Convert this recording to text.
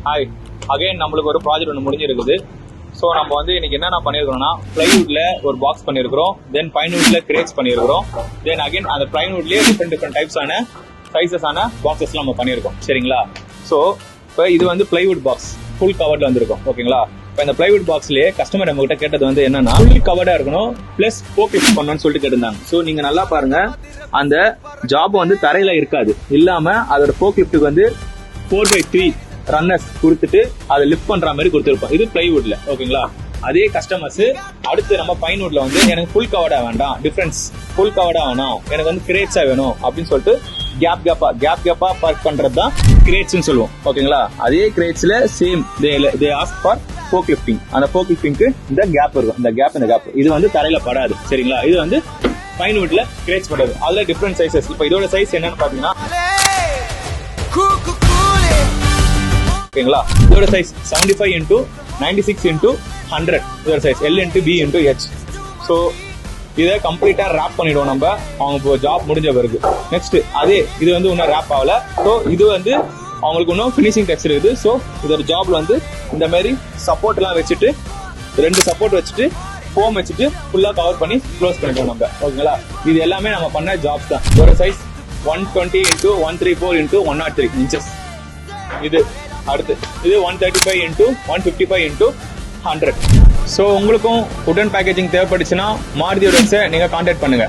Hi again நம்மளுக்கு ஒரு project ஒன்று முடிஞ்சிருக்குது. ஸோ நம்ம வந்து இன்னைக்கு என்னென்ன பண்ணியிருக்கிறோம்னா பிளைவுட்ல ஒரு பாக்ஸ் பண்ணியிருக்கிறோம், தென் பைன்வுட்ல கிரேட்ஸ் பண்ணியிருக்கிறோம், தென் அகைன் அந்த பிளைவுட்லேயே டிஃப்ரெண்ட் டைப்ஸான சைஸஸான பாக்ஸஸ்லாம் நம்ம பண்ணியிருக்கோம். சரிங்களா? ஸோ இப்போ இது வந்து பிளைவுட் பாக்ஸ் ஃபுல் கவர்ல வந்திருக்கும். ஓகேங்களா? இப்போ இந்த பிளைவுட் பாக்ஸ்லேயே கஸ்டமர் நம்ம கிட்ட கேட்டது வந்து என்னன்னா ஃபுல் கவர்டா இருக்கணும் பிளஸ் ஃபோக் லிஃப்ட் பண்ணணும்னு சொல்லிட்டு கேட்டிருந்தாங்க. ஸோ நீங்க நல்லா பாருங்க, அந்த ஜாப் வந்து தரையில இருக்காது, இல்லாம அதோட ஃபோக் லிஃப்ட்டுக்கு வந்து 4x3 ரன்னர்ஸ் கொடுத்துட்டு அதை லிஃப்ட் பண்ற மாதிரி கொடுத்துருப்போம். இது பிளைவுட்ல. ஓகேங்களா? அதே கஸ்டமர்ஸ் அடுத்து நம்ம பைன்வுட்ல வந்து எனக்கு ஃபுல் கவர்டா வேண்டாம், டிஃபரன்ஸ் ஃபுல் கவர்டா வேணும், எனக்கு வந்து கிரேட்ஸா வேணும் அப்படின்னு சொல்லிட்டு கேப்பா பார்க் பண்றது தான் கிரேட்ஸ்னு சொல்லுவோம். ஓகேங்களா? அதே கிரேட்ஸ்ல same they ask for fork lifting. அந்த ஃபோக் லிஃப்டிங்க்கு இந்த கேப் இருக்கும், இந்த கேப் இது வந்து தரையில படாது. சரிங்களா? இது வந்து பைன்வுட்ல கிரேட்ஸ் படாது. அதுல டிஃபரெண்ட் சைசஸ். இப்போ இதோட சைஸ் என்னன்னு பாத்தீங்கன்னா, ஓகேங்களா, இதோட சைஸ் 75 into 96 into 100 இதோட size L into B into H. So இதை கம்ப்ளீட்டா ரேப் பண்ணிடுவோம் நம்ம அவங்க ஜாப் முடிஞ்ச பிறகு. நெக்ஸ்ட் அதே இது வந்து இன்னும் ரேப் ஆகல. ஸோ இது வந்து அவங்களுக்கு இன்னும் ஃபினிஷிங் டச் இருக்குது. ஸோ இதோட ஜாப்ல வந்து இந்த மாதிரி சப்போர்ட் எல்லாம் வச்சுட்டு 2 சப்போர்ட் வச்சுட்டு ஃபோம் வச்சுட்டு ஃபுல்லா கவர் பண்ணி க்ளோஸ் பண்ணிடுவோம் நம்ம. ஓகேங்களா? இது எல்லாமே நம்ம பண்ண ஜாப்ஸ் தான். இதோட சைஸ் 120 into 134 into 103 inches. இது அடுத்து இது 135 into 155 into 100. ஸோ உங்களுக்கும் உடன் பேக்கேஜிங் தேவைப்பட்டுச்சுன்னா மாருதி நீங்க கான்டாக்ட் பண்ணுங்க.